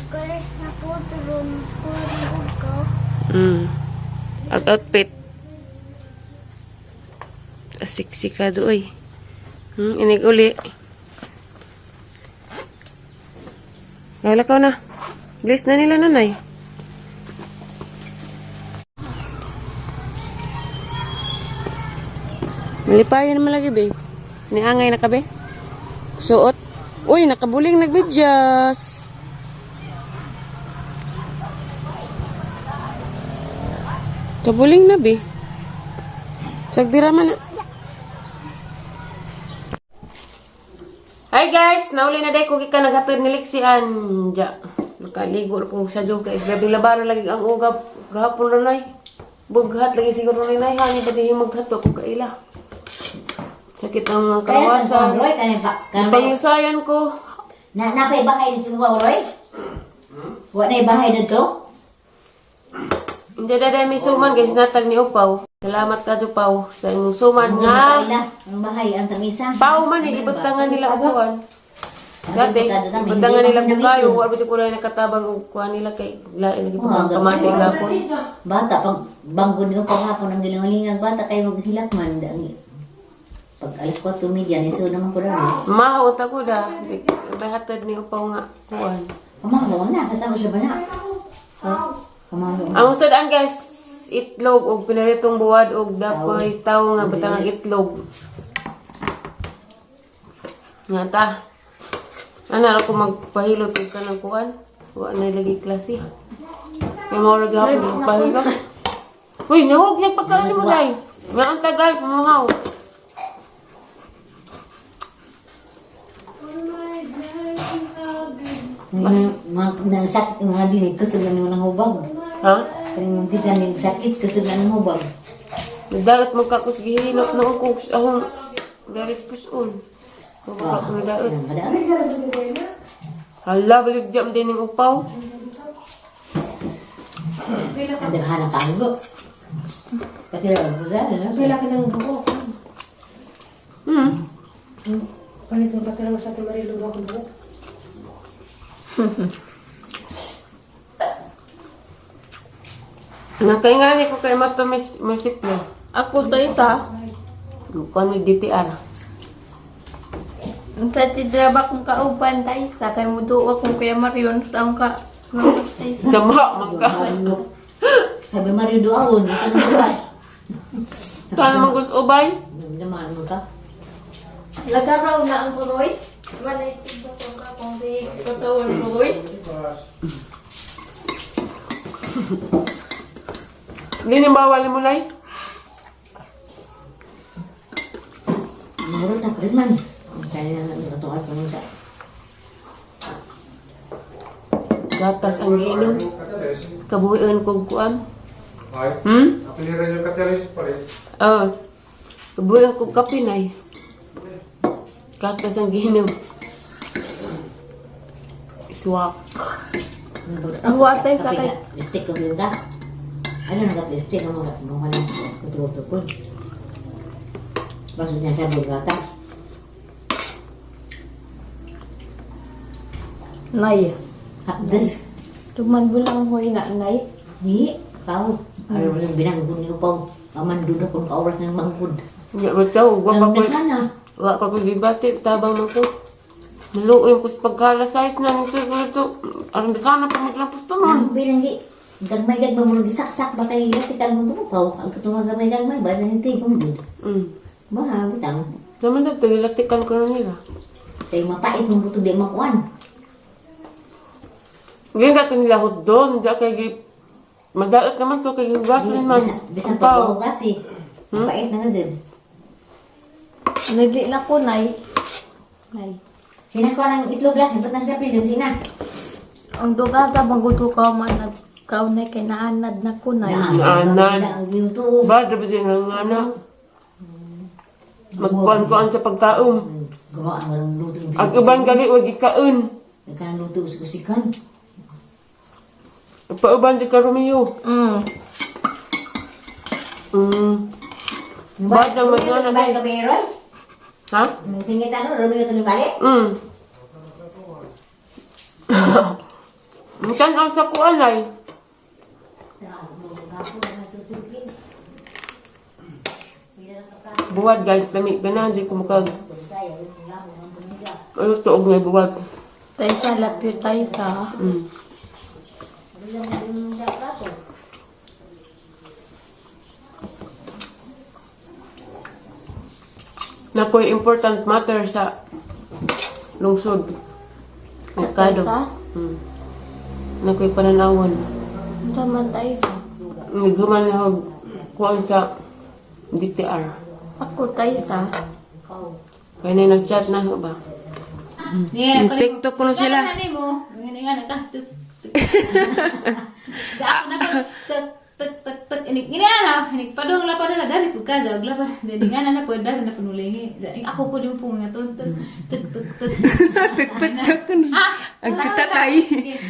Kulit na po tulong school ko. Ang outfit. Asiksi ka doy. Inig uli. Lalakaw na. Bilis na nila nanay. Malipayan naman lagi, babe. Niangay na ka, babe. Suot. Uy, nakabuling nagbidyas. Kabuling na, babe. Sagdira man na. Hi guys! Nauli na day kung ika naghapir ni Lexi Anja. Nakaligo ko sa joke. Grabe labanan lagi ang ugap. Gahapon na nay. Bughat lagi siguro ni nay. Hani ba di maghato kung kaila. Sakit ang mga karawasan. Pangisayan ko. Napay bahay na si Roy? Wala na bahay na to? Hindi daday may suman guys. Natag ni Upaw. Salamat ka Upaw. Sa imong suman nga. Ang bahay, ang tamisa. Pao man eh. Ibutangan nila upuan. Dati, ibutangan nila bukayo. Wala ba ito kulay nakatabang kuha nila kay lain lagi pa kamatay gapon. Bata, pag banggo niyo pa hapon ang gilingalingang bata kayo maghilak man. Pag alas 4:30, iso naman ko na. Mahaot ako da. May hatad ni Upaw nga kuhan. Pamagawa na, kasama siya ba na? Pamagawa na. Ang usadaan guys, itlog o pinaritong buwad o dapoy tao nga batangang itlog. Nga ta. Ano ako magpahilot ka ng kuhan? Wala na lagi klase. May mga ragapon magpahilot. Uy, nahog niya pagkain mo day. Nga ang tagal, pamahaw. Mga sakit yung mga dinig, kasugan mo ng hubag. Ha? Kaya hindi ka nang sakit, kasugan ng hubag. Nagdagat magkakos gihinot na ako ahong daris puson. Kapag ako nagdagat. Hala, balik jam din ng Upaw. Ada halang ka mo. Pati lang mo dahil. Pila ka ng buko. Palit ng pati lang sa ating marilong ako buko. Nakaingani ko kay Mato Musiklo. Ako tayo ta. Kung may DTR. Ang sa tidraba kong kauban tayo. Sa kay mo doon akong kaya Marion. Sa ang ka. Jama, magka. Sabi Mario doon, ano ba? Saan naman gusto ubay? Naman mo ka. Lagaraw na ang kuroy. Walay tigda ko ka kung di katawal kuroy. Hindi niyo bawal mo lay? Murot na rin man. Kaya na natuwas mo siya. Gatas ang giinom. Kabuhian kong kuan. Ay, apeliran yung katelis pa rin. Kabuhian kong kapinay. Gatas ang giinom. Swak. Ang watay sa kay. Plastic ko yun ka. Ano naka-plastic ang mga lang kututo ko. Bakit niya sa bugata? Nay. Hapdas. Tuman bulang hoy na nay. Ni, kau. Ano lang binanggod niyo pa. Pamandun akong kauras ng manggod. Hindi ba ito? Ang nagana. Wala pa ko gibati. Tabang mo ko. Naluoy ko sa pagkalasayas na nito. Aram di sana pa maglampos to nun. Ang binanggi. Gagmay mo muna gisaksak ba kayo tikal mo tumapaw. Ang katungan gagmay. Ba na hindi kong din. Baha, butang. Naman na ito. Ilatikan ko na nila. Kaya mapait mo buto di makuan. Ngayon ka nila ko doon. Hindi kay madaot naman to kay gasolin man. Bisan Ang pao. pa kasi. Mapait na nga dyan. Nagli na ko nay. Nay. Sina ko ng itlog lang. Ba't nang siya pinagli na? Ang duga sa bangguto ka man ikaw na kay naanad na ko nay. Naanan. Ang ginto. Ba, dapat siya ng anak. Magkuhan-kuhan sa pagkaon. Gawa ang walang luto. Ang iban gali, wag ikaon. Nagkanang luto usikusikan. Pauban di ka Romeo. Bad ng mga na Ba't day. kami, Roy? Ha? Singit ano, Romeo ito ni Balik? Kan ang sa kuanay. Buwad guys, lami ganahan di ko makag. Ano to og may buwad. Tayo sa lapyo tayo sa. Nakoy important matter sa lungsod. Merkado. Nakoy pananawon. Taman tayo sa. Naghuman na ako kuhan sa DTR. Ako tayo sa. Kaya na nag-chat na ako ba? TikTok ko na sila. Ano mo? Nga ka. Ako na pet ini ana ini padong la pada dari ku ka jog la pa jadi ngana na po dari na penulingi ako po yung punga tut Ang sitatay.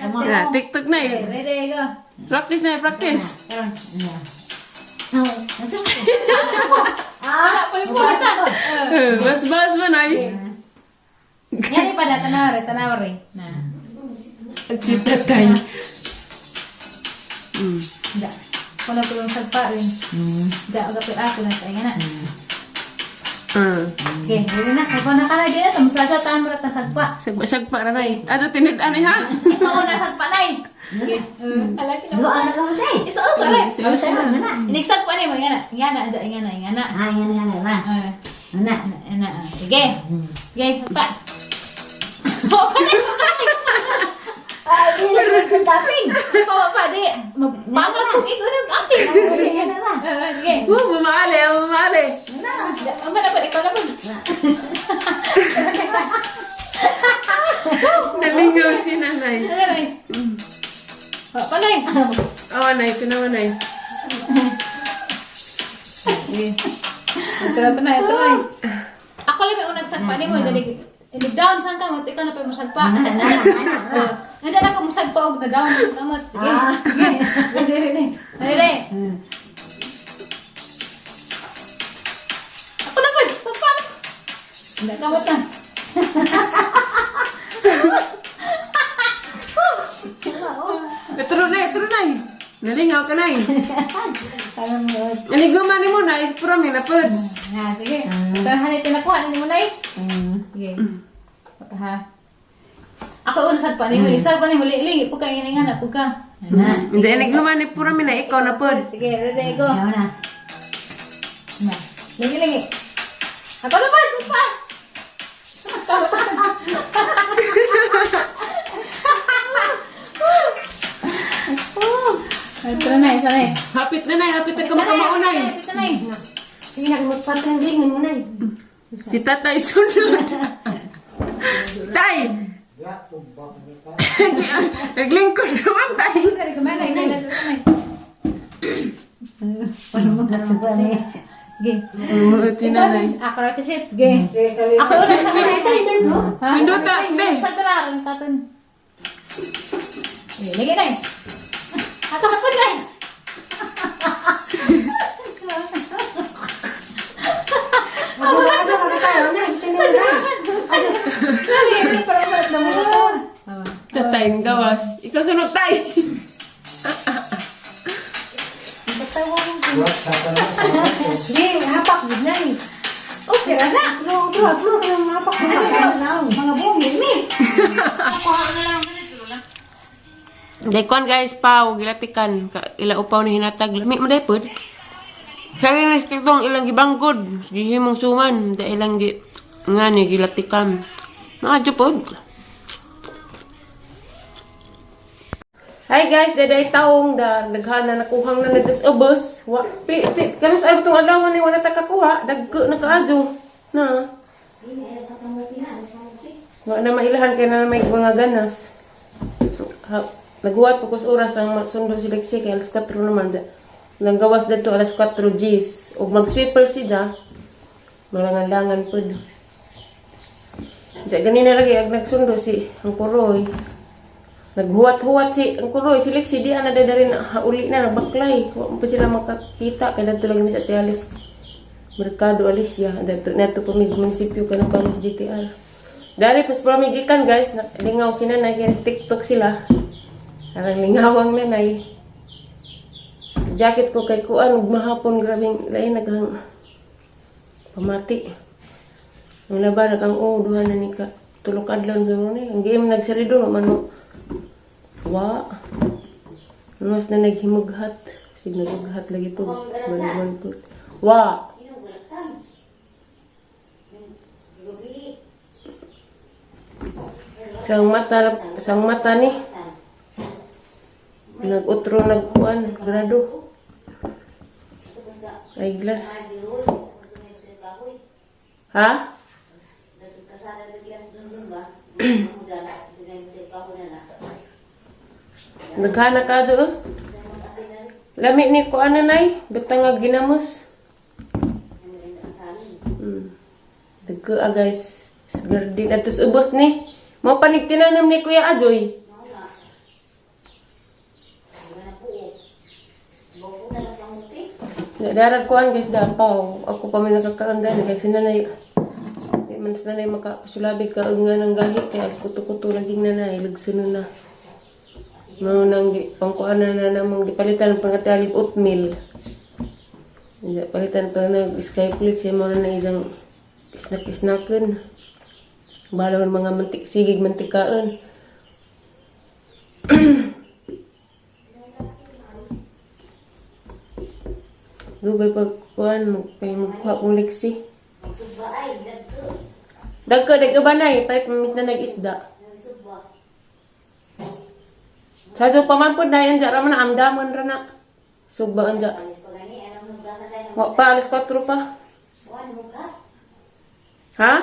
Na TikTok na eh. ready go Practice na, practice. Mas man ay. Nyari pada tanawar nah Ang sitatay. da kalau ko yung sagpa rin da aga pa ako na tayo na okay dili na ako na kana di na muslaga ta mo ta sagpa Sagpa ra nay. Ato tinud-an ha. ikaw na sagpa nay okay alaki na Doa na ka matay. isa sorry Mana? inigsag pa ni mo yana aja ingana Ah, yan na. Mana? sige sige pa Taping. pa di bangat ko ikaw nag acting sige Mamali, mamali. ang dapat ikaw na Nalingaw si nanay. Panay. Awa nay, tinawa nay. Tanay. Ako lang may unang sagpa ni mo jadi down sang ka mo ikaw na pa mo sagpa. Nandiyan ako mo sagpa og na down namot. Sige. Ako na pa sagpa. Hindi ka mo ta. Turo nay. Nalingaw ka nay. Ani gumani mo nay, pura mi na pod. Nah, sige. Tahan ito nakuha ni mo nay. Sige. Ha. Ako una sad pa ni mo, isa pa ni mo lingi po kay nga na po ka. Hindi ani gumani pura mi na ikaw na pod. Sige, ready go. Yan na. Nah, lingi. Ako na pa, pa. Ito na, isa na. Hapit na nay, hapit na kamao nay. Ito na. Sige na, magpatanglingan mo na eh. Si tatay sunod. Tay! Naglingkod naman tay. Dari kemana ini? Ge. Si nanay. Ako ra kisit, ge. Ako udah sa kanay. Pinduta, te. Sa gararan katon. Lagi na. Ako sa pud nay. Tatay ng gawas. Ikaw sunod tay. Sige, hapak din na eh. Okay ra na. True, hapak din na. Mga bungin mi. Dekon guys, pao, gilatikan. Ila upaw ni hinatag. Lami mo dahil pod. Sari na itong ilang gibangkod. Gihimong suman. Da ilang nga ni gilatikan. Mga pod. Hi guys, daday taong da naghana nakuhang na natas ubos. Wa kanus ay butong adlaw ni wala ta kakuha, dagko na kaadyo. Na. Wa na mailahan kay na may mga ganas. Naghuwat po kus oras ang masundo si Lexi kay alas 4 naman da. Nanggawas dito alas 4 Gs. Og mag-sweeper siya. Malangan-langan pod. Diya ganina lagi ag nagsundo si ang kuroy. Naghuwat-huwat si ang kuroy, si Lexi, di ana rin uli na, nagbaklay. Huwag pa sila makakita, kaya dito lang sa Tialis Mercado Alicia. Dito po may munisipyo ka ng Palos DTR. Dari pas pamigikan guys, lingaw sila na kaya TikTok sila. Parang lingawang nanay. Jacket ko kay kuan ug mahapon grabing lain naghang pamati. Ang laban kang duha na ni ka tulok adlaw ni ang game nagsarido no man wa. Mas na naghimughat. Sig nagughat lagi po. Manuwan po. Wa. Sang mata ni. Nag-utro nagkuan grado. Ay glass. Ha? Naghana ka do. Lami ni ko ano nay, butang nga ginamos. Dagko guys. Garden atus ubos ni. Mao panig tinanam ni Kuya Ajoy. Darag kuan guys dapaw. Ako pa man nakakaanggan kay sinanay. Di man sinanay makapasulabi ka nga nang gahi kay kuto-kuto laging nanay lagsuno na. Mao nang pangkuan na namang gipalitan pangatalib oatmeal. Palitan pa nag skyflix siya mo na isang snack-snackan. Balon mga mantik sigig mantikaan. Dugay pagkuan magkuha kong liksi. Dagka banay palit mis na nag-isda. Sa jo pamampod na yan dyan, na amdaman ra na. Sugbaan dyan. Wa pa, alas 4 pa. Ha?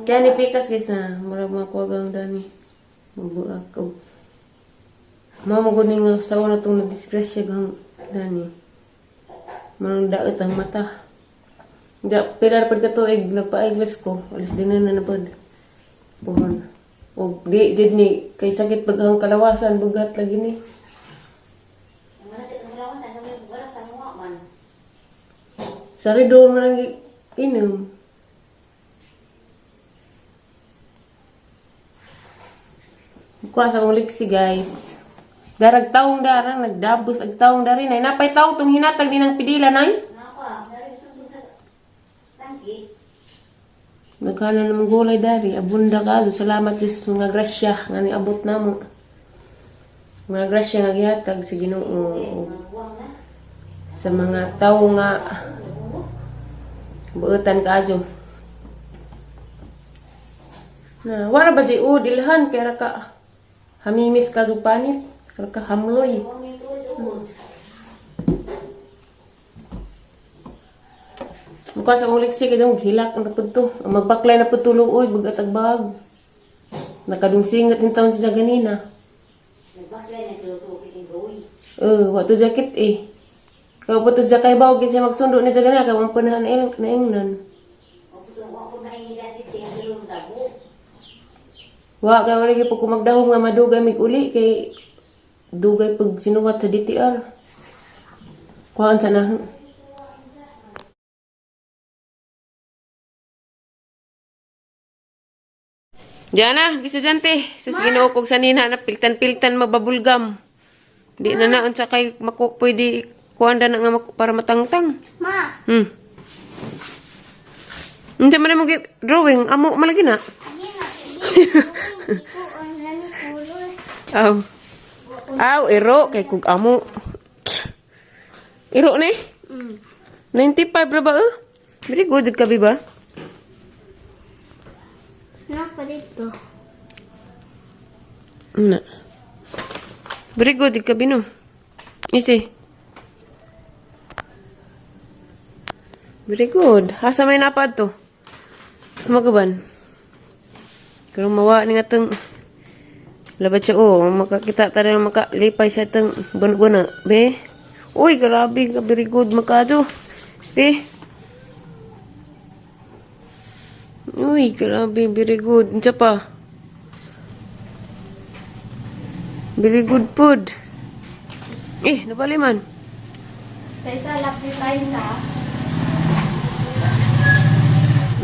Kaya ni Pikas guys na, murag mga kuwagang dani. Magbuak ko. Mamagod nga sa una itong na-disgrasya gang dani. Manong daot ang mata. Pilar pa ka to, nagpa-eyeglass ko. Alas din na napad. Puhon. O di did ni kay sakit paghang kalawasan bugat lagi ni. Sari do man ang inom. Kuha sa liksi guys. Darag taong darang nagdabos ag taong dari nay napay taw tong hinatag ni ng pidila nay. Nagkana namang gulay dari, abunda ka. Salamat Diyos mga grasya nga niabot na mo. Mga grasya nga gihatag sa Ginoo sa mga tao nga buutan kadyo. Na wala ba di ilhan kaya ka hamimis ka gupanit, kaya ka hamloy. Mukha sa ulik siya kaya hilak ang napudto. Ang magbaklay na putulong uy, bagatag-bag. Nakadungsingat yung taon siya ganina. Nagbaklay na siya ito, uy. Wato jacket eh. Kaya po ito siya kay bawag siya magsundo na siya ganina. Kaya mga panahan na ingnan. Wa, kaya wala po kung magdahong nga madugay mig uli. Kay dugay pag sinuwat sa DTR. Kuhaan sa na. Diyan na, estudyante. Sus Ginoo kog sanina na piltan-piltan mababulgam. Di na naon sa kay pwede kuanda na nga para matangtang. Ma, Unsa man mo drawing? Amo malagi na. ko ang nani kulor. Aw, iro kay kog amo. Iro ni? 95 ra ba? Very good ka ba? Napa dito? Na. Very good ka bino. Isi. Very good. Asa may napad to? Magaban. Pero mawa ni nga itong labat siya. Makakita tayo makalipay siya itong buna-buna. Be? Uy, grabe ka. Very good makado. Be? Uy, grabe. Very good. Andiyan pa. Very good food. Napaliman. Tayo lapit tayo sa...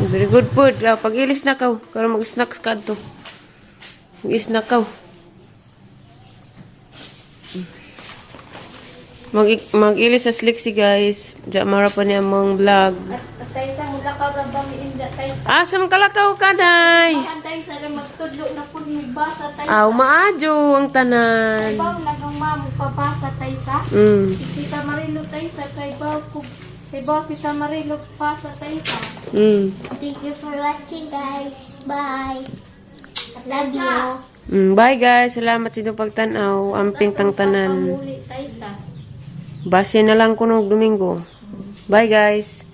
Very good food. Pag-ilis na kaw. Karoon mag-snacks ka to. Mag-snack kaw. Mag-ilis sa Lexi guys. Diya mara pa niya mong vlog. At tayo sa mula ka rabang inda tayo sa Asam kalakaw ka, day. tayo sa magtudlo na po may basa tayo Aw, maadyo ang tanan. Baw nagang mamo pabasa tayo sa Tita Marilo tayo sa kay Baw Tita Marilo pasa tayo sa. Thank you for watching guys. Bye. Love you. Bye guys. Salamat sa inyong pagtanaw. Amping tang tanan. Pamuli tayo sa. Base na lang kunog Domingo. Bye guys.